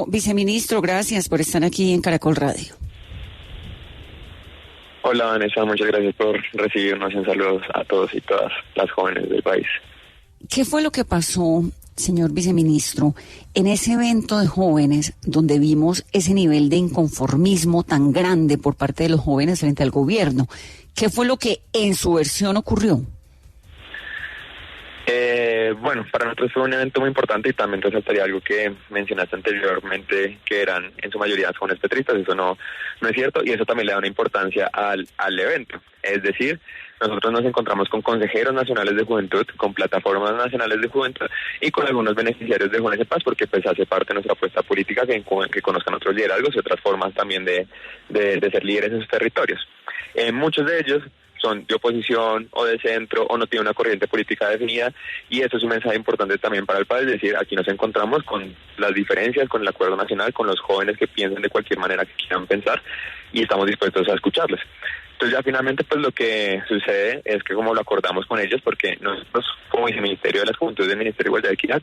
Viceministro, gracias por estar aquí en Caracol Radio. Hola Vanessa, muchas gracias por recibirnos y saludos a todos y todas las jóvenes del país. ¿Qué fue lo que pasó, señor viceministro, en ese evento de jóvenes donde vimos ese nivel de inconformismo tan grande por parte de los jóvenes frente al gobierno? ¿Qué fue lo que en su versión ocurrió? Bueno, para nosotros fue un evento muy importante y también resaltaría algo que mencionaste anteriormente, que eran en su mayoría jóvenes petristas. Eso no es cierto, y eso también le da una importancia al evento. Es decir, nosotros nos encontramos con consejeros nacionales de juventud, con plataformas nacionales de juventud y con algunos beneficiarios de Jóvenes en Paz, porque pues hace parte de nuestra apuesta política que conozcan otros liderazgos y otras formas también de ser líderes en sus territorios. Muchos de ellos son de oposición o de centro o no tienen una corriente política definida, y eso es un mensaje importante también para el país. Es decir, aquí nos encontramos con las diferencias, con el acuerdo nacional, con los jóvenes que piensan de cualquier manera que quieran pensar, y estamos dispuestos a escucharles. Entonces ya finalmente pues lo que sucede es que, como lo acordamos con ellos, porque nosotros como Viceministerio de las Juventudes del Ministerio de Igualdad y Equidad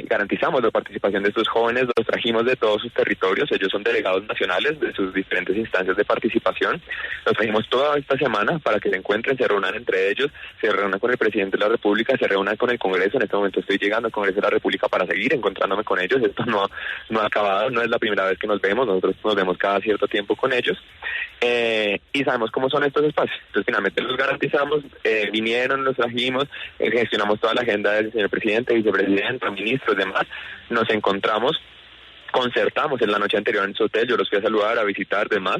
garantizamos la participación de estos jóvenes, los trajimos de todos sus territorios, ellos son delegados nacionales de sus diferentes instancias de participación, los trajimos toda esta semana para que se encuentren, se reúnan entre ellos, se reúnan con el presidente de la República, se reúnan con el Congreso. En este momento estoy llegando al Congreso de la República para seguir encontrándome con ellos. Esto no ha acabado, no es la primera vez que nos vemos, nosotros nos vemos cada cierto tiempo con ellos, y sabemos cómo son estos espacios. Entonces finalmente los garantizamos, vinieron, los trajimos, gestionamos toda la agenda del señor presidente, vicepresidente, ministros, demás, nos encontramos, concertamos en la noche anterior en su hotel, yo los fui a saludar, a visitar, demás,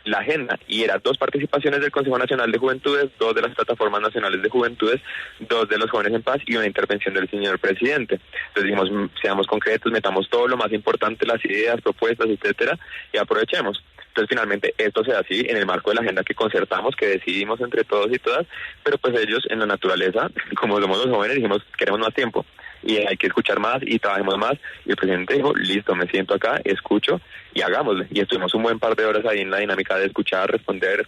la agenda, y eran 2 participaciones del Consejo Nacional de Juventudes, 2 de las plataformas nacionales de juventudes, 2 de los Jóvenes en Paz y una intervención del señor presidente. Entonces dijimos, seamos concretos, metamos todo lo más importante, las ideas, propuestas, etcétera, y aprovechemos. Entonces finalmente esto se da así en el marco de la agenda que concertamos, que decidimos entre todos y todas, pero pues ellos en la naturaleza, como somos los jóvenes, dijimos, queremos más tiempo y hay que escuchar más y trabajemos más, y el presidente dijo, listo, me siento acá, escucho y hagámosle, y estuvimos un buen par de horas ahí en la dinámica de escuchar, responder,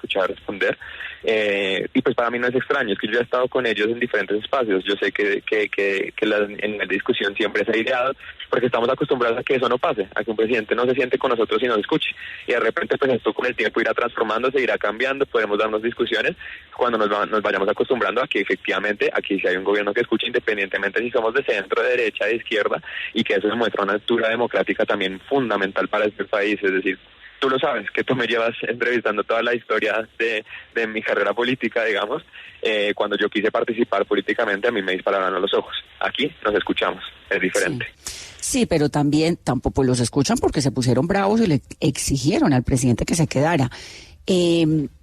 y pues para mí no es extraño, es que yo he estado con ellos en diferentes espacios, yo sé que en la discusión siempre se ha ideado, porque estamos acostumbrados a que eso no pase, a que un presidente no se siente con nosotros y nos escuche, y de repente pues esto con el tiempo irá transformándose, irá cambiando, podemos darnos discusiones cuando nos vayamos acostumbrando a que efectivamente aquí sí hay un gobierno que escuche, independientemente si somos de centro, de derecha, de izquierda, y que eso demuestra una altura democrática también fundamental para este país. Es decir, tú lo sabes, que tú me llevas entrevistando toda la historia de mi carrera política, digamos, cuando yo quise participar políticamente a mí me dispararon a los ojos. Aquí nos escuchamos, es diferente. Sí, pero también tampoco los escuchan porque se pusieron bravos y le exigieron al presidente que se quedara.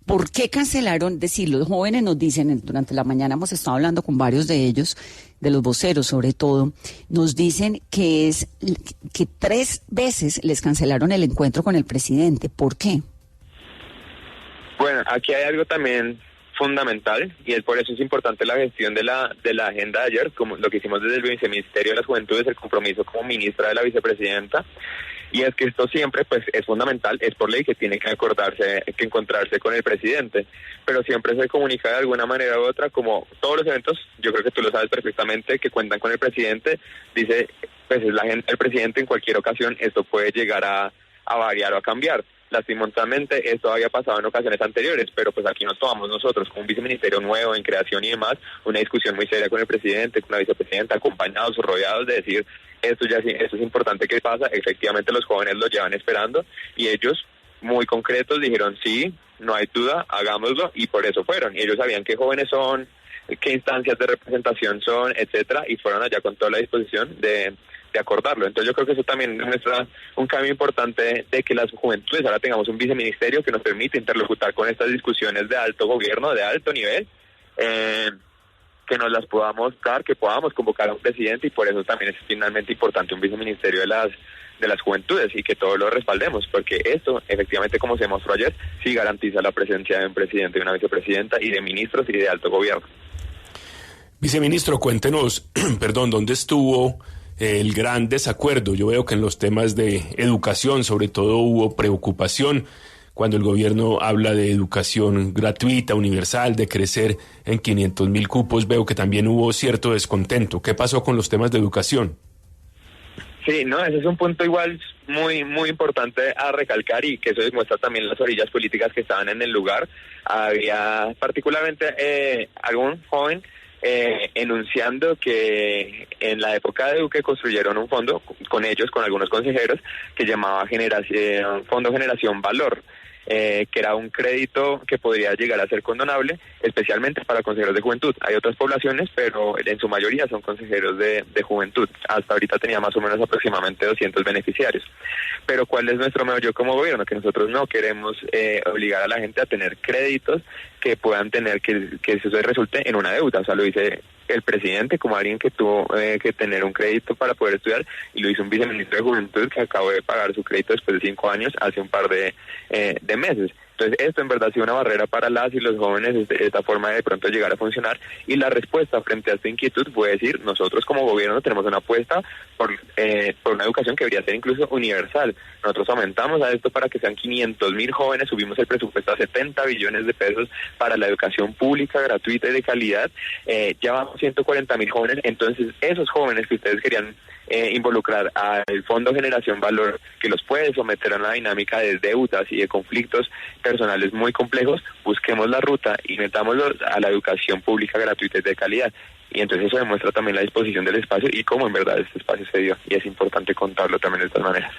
¿Por qué cancelaron? Decir, los jóvenes nos dicen, durante la mañana hemos estado hablando con varios de ellos, de los voceros sobre todo, nos dicen que 3 veces les cancelaron el encuentro con el presidente. ¿Por qué? Bueno, aquí hay algo también fundamental, y es por eso es importante la gestión de la agenda de ayer, como lo que hicimos desde el Viceministerio de las Juventudes, el compromiso como ministra de la vicepresidenta, y es que esto siempre pues es fundamental, es por ley que tiene que encontrarse con el presidente, pero siempre se comunica de alguna manera u otra, como todos los eventos, yo creo que tú lo sabes perfectamente, que cuentan con el presidente, dice, pues es la agenda del presidente, en cualquier ocasión esto puede llegar a variar o a cambiar. Lastimosamente esto había pasado en ocasiones anteriores, pero pues aquí nos tomamos nosotros con un viceministerio nuevo en creación y demás, una discusión muy seria con el presidente, con la vicepresidenta, acompañados o rodeados de decir, esto es importante que pasa. Efectivamente los jóvenes lo llevan esperando y ellos muy concretos dijeron sí, no hay duda, hagámoslo, y por eso fueron. Y ellos sabían qué jóvenes son, qué instancias de representación son, etcétera, y fueron allá con toda la disposición de acordarlo. Entonces yo creo que eso también demuestra un cambio importante de que las juventudes ahora tengamos un viceministerio que nos permite interlocutar con estas discusiones de alto gobierno, de alto nivel, que nos las podamos dar, que podamos convocar a un presidente, y por eso también es finalmente importante un viceministerio de las juventudes y que todos lo respaldemos, porque esto, efectivamente, como se demostró ayer, sí garantiza la presencia de un presidente y una vicepresidenta y de ministros y de alto gobierno. Viceministro, cuéntenos, ¿dónde estuvo el gran desacuerdo? Yo veo que en los temas de educación, sobre todo, hubo preocupación cuando el gobierno habla de educación gratuita, universal, de crecer en 500.000 cupos. Veo que también hubo cierto descontento. ¿Qué pasó con los temas de educación? Sí, no, ese es un punto igual muy importante a recalcar, y que eso demuestra también las orillas políticas que estaban en el lugar. Había particularmente algún joven enunciando que en la época de Duque construyeron un fondo con ellos, con algunos consejeros, que llamaba Fondo Generación Valor. Que era un crédito que podría llegar a ser condonable, especialmente para consejeros de juventud. Hay otras poblaciones, pero en su mayoría son consejeros de juventud. Hasta ahorita tenía más o menos aproximadamente 200 beneficiarios. Pero ¿cuál es nuestro meollo como gobierno? Que nosotros no queremos obligar a la gente a tener créditos que puedan tener, que eso resulte en una deuda. O sea, lo dice el presidente como alguien que tuvo que tener un crédito para poder estudiar, y lo hizo un viceministro de Juventud que acabó de pagar su crédito después de 5 años, hace un par de meses. Entonces, esto en verdad ha sido una barrera para las y los jóvenes, esta forma de pronto llegar a funcionar, y la respuesta frente a esta inquietud fue decir, nosotros como gobierno tenemos una apuesta por una educación que debería ser incluso universal. Nosotros aumentamos a esto para que sean 500.000 jóvenes, subimos el presupuesto a 70 billones de pesos para la educación pública, gratuita y de calidad, ya vamos 140.000 jóvenes. Entonces, esos jóvenes que ustedes querían involucrar al Fondo Generación Valor, que los puede someter a una dinámica de deudas y de conflictos personales muy complejos, busquemos la ruta y metámoslos a la educación pública gratuita y de calidad. Y entonces eso demuestra también la disposición del espacio y cómo en verdad este espacio se dio, y es importante contarlo también de estas maneras.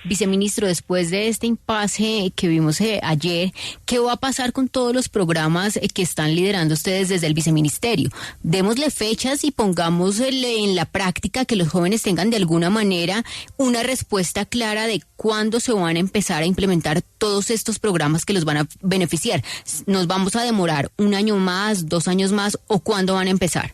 Viceministro, después de este impasse que vimos ayer, ¿qué va a pasar con todos los programas que están liderando ustedes desde el viceministerio? Démosle fechas y pongámosle en la práctica, que los jóvenes tengan de alguna manera una respuesta clara de cuándo se van a empezar a implementar todos estos programas que los van a beneficiar. ¿Nos vamos a demorar 1 año más, 2 años más, o cuándo van a empezar?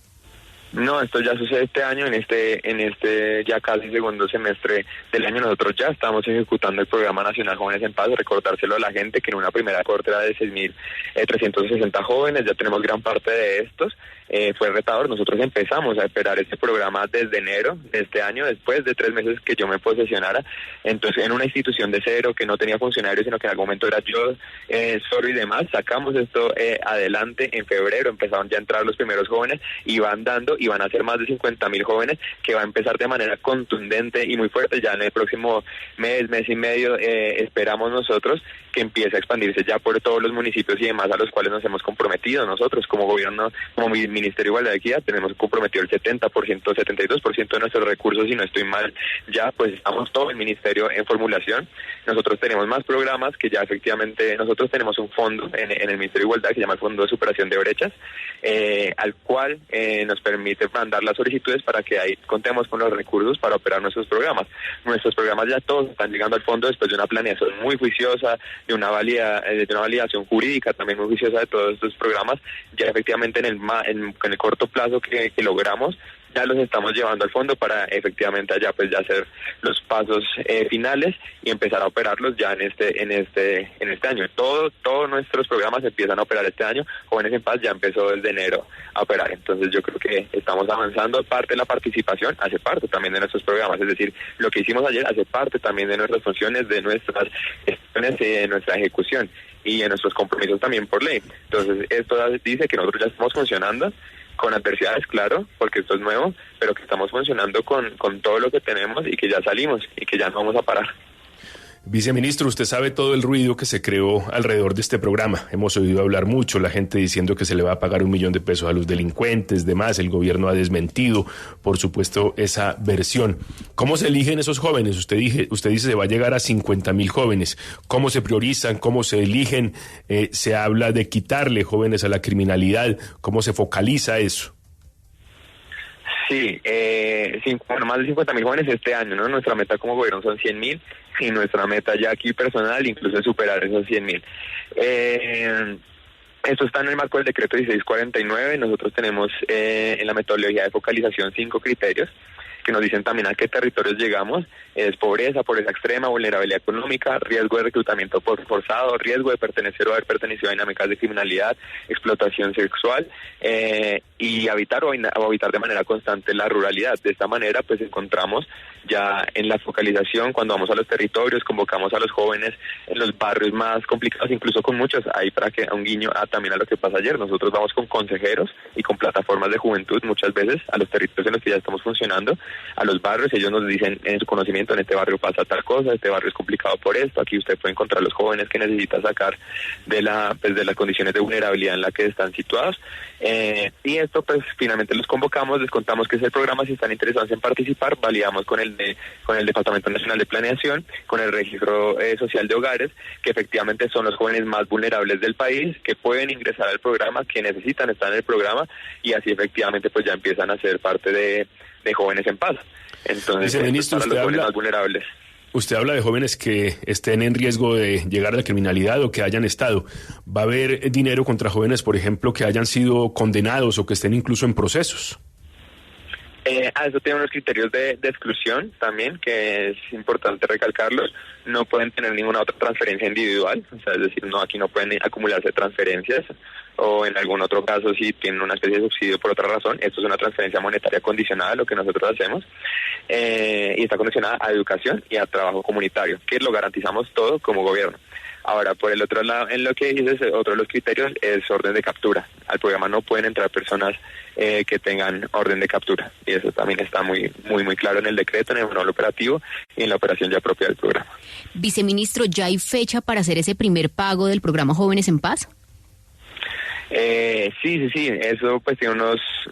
No, esto ya sucede este año, en este ya casi segundo semestre del año. Nosotros ya estamos ejecutando el Programa Nacional Jóvenes en Paz. Recordárselo a la gente que en una primera corte era de 6.360 jóvenes, ya tenemos gran parte de estos. Fue retador. Nosotros empezamos a esperar este programa desde enero de este año, después de 3 meses que yo me posesionara. Entonces, en una institución de cero, que no tenía funcionarios, sino que en algún momento era yo solo y demás, sacamos esto adelante. En febrero empezaron ya a entrar los primeros jóvenes, y van dando, y van a ser más de 50.000 jóvenes, que va a empezar de manera contundente y muy fuerte. Ya en el próximo mes y medio, esperamos nosotros que empiece a expandirse ya por todos los municipios y demás a los cuales nos hemos comprometido nosotros como gobierno, como Ministerio de Igualdad y Equidad. Tenemos comprometido el 70%, 72% de nuestros recursos, si no estoy mal, ya pues estamos todo el ministerio en formulación. Nosotros tenemos más programas que ya efectivamente, nosotros tenemos un fondo en el Ministerio de Igualdad que se llama el Fondo de Superación de Brechas, al cual nos permite mandar las solicitudes para que ahí contemos con los recursos para operar nuestros programas. Nuestros programas ya todos están llegando al fondo después de una planeación muy juiciosa, de una validación jurídica también muy juiciosa de todos estos programas. Ya efectivamente en el corto plazo que logramos, ya los estamos llevando al fondo para efectivamente allá pues ya hacer los pasos finales y empezar a operarlos ya en este año. Todos nuestros programas empiezan a operar este año. Jóvenes en Paz ya empezó desde enero a operar. Entonces yo creo que estamos avanzando. Parte de la participación hace parte también de nuestros programas, es decir, lo que hicimos ayer hace parte también de nuestras funciones, de nuestras gestiones, de nuestra ejecución y de nuestros compromisos también por ley. Entonces esto dice que nosotros ya estamos funcionando con adversidades, claro, porque esto es nuevo, pero que estamos funcionando con todo lo que tenemos y que ya salimos y que ya no vamos a parar. Viceministro, usted sabe todo el ruido que se creó alrededor de este programa. Hemos oído hablar mucho, la gente diciendo que se le va a pagar $1 millón a los delincuentes, demás. El gobierno ha desmentido, por supuesto, esa versión. ¿Cómo se eligen esos jóvenes? Usted dice se va a llegar a 50.000 jóvenes. ¿Cómo se priorizan? ¿Cómo se eligen? Se habla de quitarle jóvenes a la criminalidad. ¿Cómo se focaliza eso? Sí, más de 50.000 jóvenes este año, ¿no? Nuestra meta como gobierno son 100.000 y nuestra meta ya aquí personal incluso es superar esos 100.000. Esto está en el marco del decreto 1649. Nosotros tenemos en la metodología de focalización 5 criterios que nos dicen también a qué territorios llegamos. Es pobreza extrema, vulnerabilidad económica, riesgo de reclutamiento forzado, riesgo de pertenecer o haber pertenecido a dinámicas de criminalidad, explotación sexual, y habitar de manera constante la ruralidad. De esta manera pues encontramos ya en la focalización, cuando vamos a los territorios, convocamos a los jóvenes en los barrios más complicados, incluso con muchos, ahí para que a un guiño también a lo que pasa ayer, nosotros vamos con consejeros y con plataformas de juventud muchas veces a los territorios en los que ya estamos funcionando, a los barrios. Ellos nos dicen en su conocimiento, en este barrio pasa tal cosa, este barrio es complicado por esto, aquí usted puede encontrar los jóvenes que necesita sacar de las condiciones de vulnerabilidad en la que están situados. Y esto pues finalmente los convocamos, les contamos que es el programa, si están interesados en participar, validamos con el Departamento Nacional de Planeación, con el Registro Social de Hogares, que efectivamente son los jóvenes más vulnerables del país, que pueden ingresar al programa, que necesitan estar en el programa, y así efectivamente pues ya empiezan a ser parte de Jóvenes en Paz. Entonces, Viceministro, para los jóvenes más vulnerables. Usted habla de jóvenes que estén en riesgo de llegar a la criminalidad o que hayan estado. ¿Va a haber dinero contra jóvenes, por ejemplo, que hayan sido condenados o que estén incluso en procesos? Eso tiene unos criterios de exclusión también, que es importante recalcarlos. No pueden tener ninguna otra transferencia individual, o sea, es decir, no, aquí no pueden acumularse transferencias, o en algún otro caso si tienen una especie de subsidio por otra razón. Esto es una transferencia monetaria condicionada, lo que nosotros hacemos, y está condicionada a educación y a trabajo comunitario, que lo garantizamos todo como gobierno. Ahora, por el otro lado, en lo que dices, otro de los criterios es orden de captura. Al programa no pueden entrar personas que tengan orden de captura, y eso también está muy claro en el decreto, en el manual operativo y en la operación ya propia del programa. Viceministro, ¿ya hay fecha para hacer ese primer pago del programa Jóvenes en Paz? Sí, eso pues tiene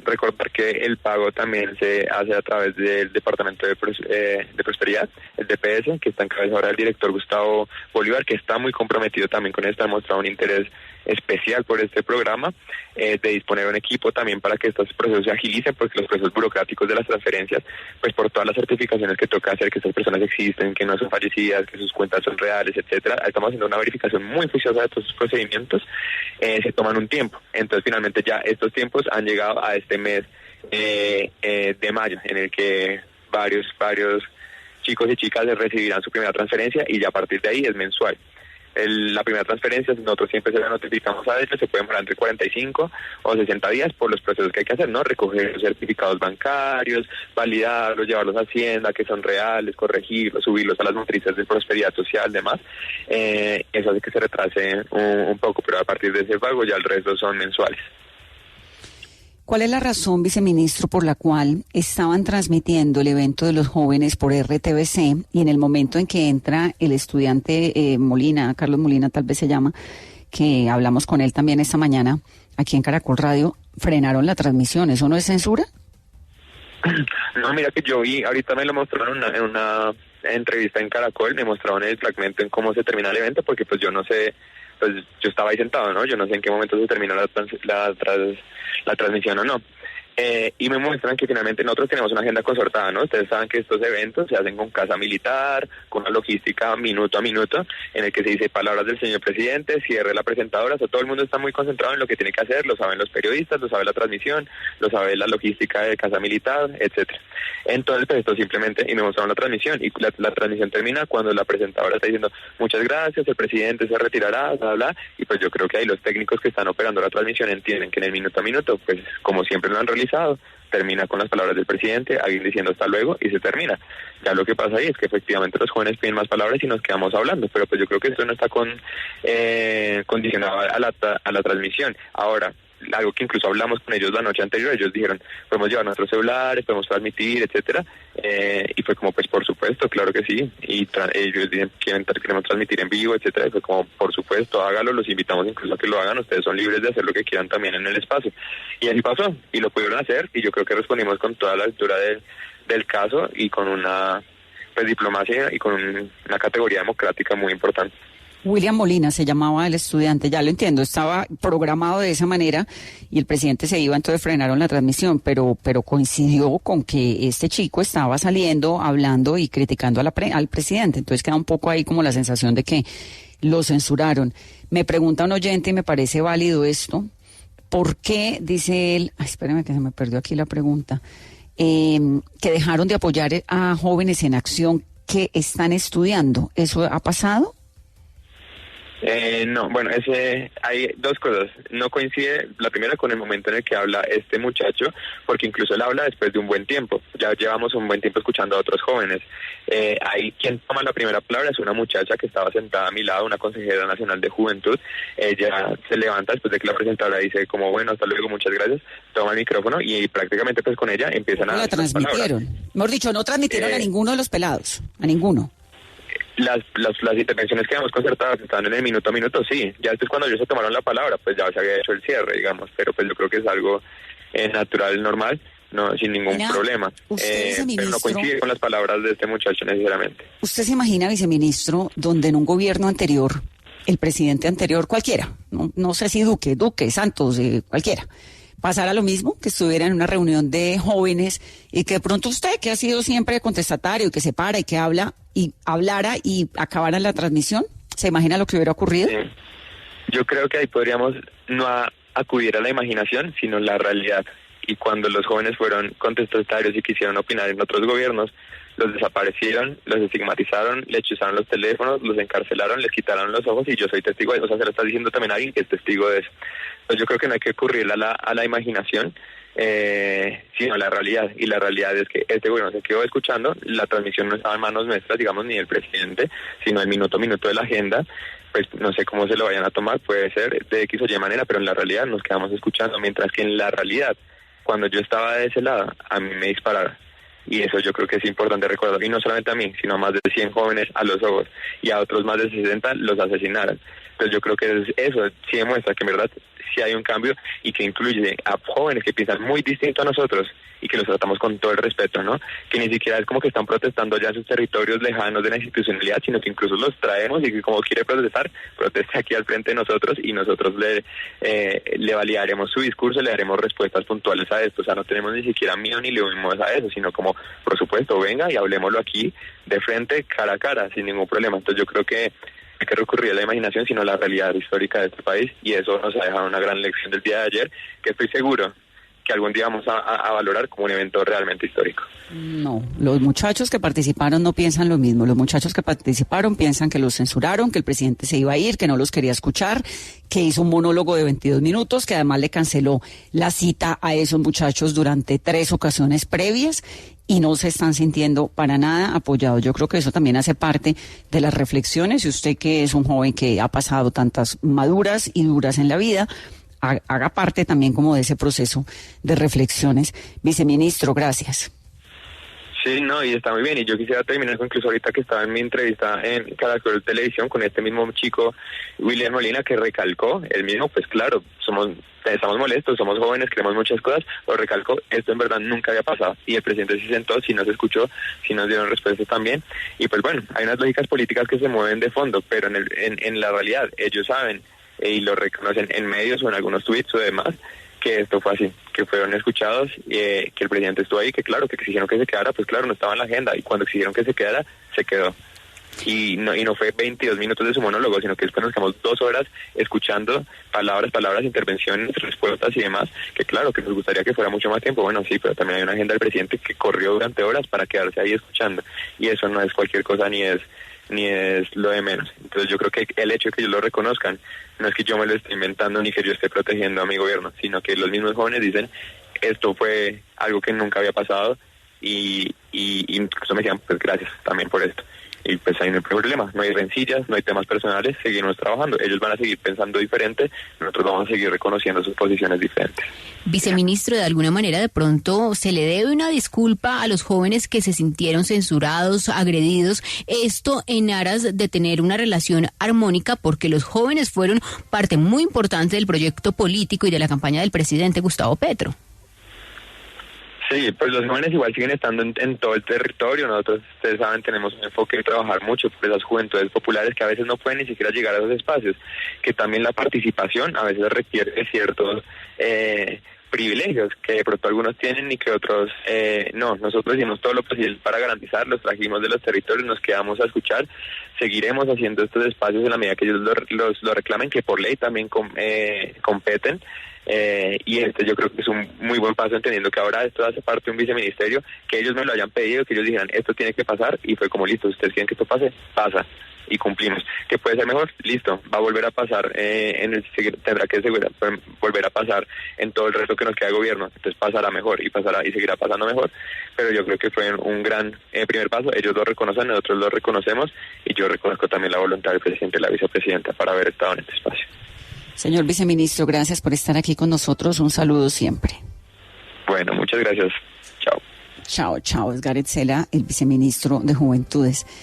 recordar que el pago también se hace a través del Departamento de Prosperidad, el DPS, que está en cabeza ahora el director Gustavo Bolívar, que está muy comprometido también con esto, ha mostrado un interés especial por este programa, de disponer un equipo también para que estos procesos se agilicen, porque los procesos burocráticos de las transferencias, pues por todas las certificaciones que toca hacer, que estas personas existen, que no son fallecidas, que sus cuentas son reales, etcétera, estamos haciendo una verificación muy juiciosa de todos estos procedimientos, se toman un tiempo. Entonces finalmente ya estos tiempos han llegado a este mes de mayo, en el que varios chicos y chicas recibirán su primera transferencia, y ya a partir de ahí es mensual. La primera transferencia, nosotros siempre se la notificamos a ellos, se pueden demorar entre 45 o 60 días por los procesos que hay que hacer, ¿no? Recoger los certificados bancarios, validarlos, llevarlos a Hacienda, que son reales, corregirlos, subirlos a las matrices de Prosperidad Social, demás. Eso hace que se retrase un poco, pero a partir de ese pago ya el resto son mensuales. ¿Cuál es la razón, viceministro, por la cual estaban transmitiendo el evento de los jóvenes por RTBC y en el momento en que entra el estudiante Molina, Carlos Molina tal vez se llama, que hablamos con él también esta mañana aquí en Caracol Radio, frenaron la transmisión? ¿Eso no es censura? No, mira que yo vi, ahorita me lo mostraron en una entrevista en Caracol, me mostraron el fragmento en cómo se termina el evento, porque pues yo no sé, pues yo estaba ahí sentado, ¿no? Yo no sé en qué momento se terminó la transmisión o no. Y me muestran que finalmente nosotros tenemos una agenda concertada, ¿no? Ustedes saben que estos eventos se hacen con casa militar, con una logística minuto a minuto, en el que se dice palabras del señor presidente, cierre la presentadora, o sea, todo el mundo está muy concentrado en lo que tiene que hacer, lo saben los periodistas, lo sabe la transmisión, lo sabe la logística de casa militar, etcétera. Entonces, pues esto simplemente, y me mostraron la transmisión, y la transmisión termina cuando la presentadora está diciendo, muchas gracias, el presidente se retirará, bla, bla, y pues yo creo que ahí los técnicos que están operando la transmisión entienden que en el minuto a minuto, pues como siempre lo han realizado, termina con las palabras del presidente, alguien diciendo hasta luego, y se termina. Ya lo que pasa ahí es que efectivamente los jóvenes piden más palabras y nos quedamos hablando, pero pues yo creo que esto no está condicionado a la transmisión. Ahora, algo que incluso hablamos con ellos la noche anterior, ellos dijeron, podemos llevar nuestros celulares, podemos transmitir, etcétera, y fue como, pues por supuesto, claro que sí, y ellos dicen, queremos transmitir en vivo, etcétera, y fue como, por supuesto, hágalo, los invitamos incluso a que lo hagan, ustedes son libres de hacer lo que quieran también en el espacio, y así pasó, y lo pudieron hacer, y yo creo que respondimos con toda la altura del caso, y con una pues diplomacia, y con una categoría democrática muy importante. William Molina se llamaba el estudiante, ya lo entiendo, estaba programado de esa manera y el presidente se iba, entonces frenaron la transmisión, pero coincidió con que este chico estaba saliendo, hablando y criticando al presidente, entonces queda un poco ahí como la sensación de que lo censuraron. Me pregunta un oyente y me parece válido esto, ¿por qué, dice él, espérame que se me perdió aquí la pregunta, que dejaron de apoyar a jóvenes en acción que están estudiando? ¿Eso ha pasado? No, bueno, hay dos cosas. No coincide la primera con el momento en el que habla este muchacho, porque incluso él habla después de un buen tiempo. Ya llevamos un buen tiempo escuchando a otros jóvenes. Ahí quien toma la primera palabra es una muchacha que estaba sentada a mi lado, una consejera nacional de juventud. Ella se levanta después de que la presentadora dice como, bueno, hasta luego, muchas gracias, toma el micrófono y prácticamente pues con ella empiezan a... La transmitieron. Mejor dicho, no transmitieron a ninguno de los pelados, a ninguno. Las intervenciones que habíamos concertadas estaban en el minuto a minuto, sí. Ya después cuando ellos se tomaron la palabra, pues ya se había hecho el cierre, digamos. Pero pues yo creo que es algo natural, normal, no sin ningún problema. Pero no coincide con las palabras de este muchacho necesariamente. ¿Usted se imagina, viceministro, donde en un gobierno anterior, el presidente anterior, cualquiera, no sé si Duque, Santos, cualquiera, pasara lo mismo, que estuviera en una reunión de jóvenes y que de pronto usted, que ha sido siempre contestatario y que se para y que hablara y acabara la transmisión? ¿Se imagina lo que hubiera ocurrido? Sí. Yo creo que ahí podríamos no acudir a la imaginación, sino la realidad. Y cuando los jóvenes fueron contestatarios y quisieron opinar en otros gobiernos, los desaparecieron, los estigmatizaron, les chuzaron los teléfonos, los encarcelaron, les quitaron los ojos y yo soy testigo de eso. O sea, se lo está diciendo también a alguien que es testigo de eso. Entonces yo creo que no hay que recurrir a la imaginación, sino a la realidad. Y la realidad es que este gobierno se quedó escuchando, la transmisión no estaba en manos nuestras, digamos, ni del presidente, sino el minuto a minuto de la agenda. Pues no sé cómo se lo vayan a tomar, puede ser de X o Y manera, pero en la realidad nos quedamos escuchando, mientras que en la realidad, cuando yo estaba de ese lado, a mí me dispararon. Y eso yo creo que es importante recordar, y no solamente a mí, sino a más de 100 jóvenes a los ojos, y a otros más de 60 los asesinaron. Entonces yo creo que eso sí demuestra que en verdad sí hay un cambio, y que incluye a jóvenes que piensan muy distinto a nosotros, y que los tratamos con todo el respeto, ¿no? Que ni siquiera es como que están protestando ya en sus territorios lejanos de la institucionalidad, sino que incluso los traemos, y que como quiere protestar, proteste aquí al frente de nosotros, y nosotros le validaremos su discurso, le daremos respuestas puntuales a esto. O sea, no tenemos ni siquiera miedo ni le huimos a eso, sino como, por supuesto, venga y hablemoslo aquí de frente, cara a cara, sin ningún problema. Entonces yo creo que hay que recurrir a la imaginación, sino a la realidad histórica de este país, y eso nos ha dejado una gran lección del día de ayer, que estoy seguro que algún día vamos a valorar como un evento realmente histórico. No, los muchachos que participaron no piensan lo mismo. Los muchachos que participaron piensan que los censuraron, que el presidente se iba a ir, que no los quería escuchar, que hizo un monólogo de 22 minutos, que además le canceló la cita a esos muchachos durante 3 ocasiones previas, y no se están sintiendo para nada apoyados. Yo creo que eso también hace parte de las reflexiones, y usted, que es un joven que ha pasado tantas maduras y duras en la vida, haga parte también como de ese proceso de reflexiones. Viceministro, gracias. Sí, no, y está muy bien, y yo quisiera terminar con, incluso ahorita que estaba en mi entrevista en Caracol Televisión con este mismo chico, William Molina, que recalcó, él mismo, pues claro, estamos molestos, somos jóvenes, queremos muchas cosas, pero recalcó, esto en verdad nunca había pasado, y el presidente se sentó, si nos escuchó, si nos dieron respuestas también, y pues bueno, hay unas lógicas políticas que se mueven de fondo, pero en la realidad ellos saben, y lo reconocen en medios o en algunos tweets o demás, que esto fue así, que fueron escuchados, que el presidente estuvo ahí, que claro, que exigieron que se quedara, pues claro, no estaba en la agenda, y cuando exigieron que se quedara, se quedó. Y no fue 22 minutos de su monólogo, sino que después nos quedamos 2 horas escuchando palabras, intervenciones, respuestas y demás, que claro, que nos gustaría que fuera mucho más tiempo, bueno, sí, pero también hay una agenda del presidente que corrió durante horas para quedarse ahí escuchando, y eso no es cualquier cosa, ni es lo de menos. Entonces yo creo que el hecho de que ellos lo reconozcan no es que yo me lo esté inventando ni que yo esté protegiendo a mi gobierno, sino que los mismos jóvenes dicen, esto fue algo que nunca había pasado, y incluso me decían, pues gracias también por esto. Y pues ahí no hay problema, no hay rencillas, no hay temas personales, seguimos trabajando. Ellos van a seguir pensando diferente, nosotros vamos a seguir reconociendo sus posiciones diferentes. Viceministro, de alguna manera de pronto se le debe una disculpa a los jóvenes que se sintieron censurados, agredidos, esto en aras de tener una relación armónica, porque los jóvenes fueron parte muy importante del proyecto político y de la campaña del presidente Gustavo Petro. Sí, pues los jóvenes igual siguen estando en todo el territorio. Nosotros, ustedes saben, tenemos un enfoque de trabajar mucho por esas juventudes populares que a veces no pueden ni siquiera llegar a esos espacios, que también la participación a veces requiere de ciertos privilegios que de pronto algunos tienen y que otros no. Nosotros hicimos todo lo posible para garantizarlos, trajimos de los territorios, nos quedamos a escuchar, seguiremos haciendo estos espacios en la medida que ellos lo reclamen, que por ley también competen. Y yo creo que es un muy buen paso, entendiendo que ahora esto hace parte de un viceministerio, que ellos me lo hayan pedido, que ellos dijeran esto tiene que pasar, y fue como listo, ustedes quieren que esto pase, pasa, y cumplimos. ¿Qué puede ser mejor? Listo, va a volver a pasar, tendrá que volver a pasar en todo el resto que nos queda de gobierno, entonces pasará mejor y seguirá pasando mejor, pero yo creo que fue un gran primer paso. Ellos lo reconocen, nosotros lo reconocemos, y yo reconozco también la voluntad del presidente y la vicepresidenta para haber estado en este espacio. Señor viceministro, gracias por estar aquí con nosotros. Un saludo siempre. Bueno, muchas gracias. Chao. Chao. Es Gareth Sela, el viceministro de Juventudes.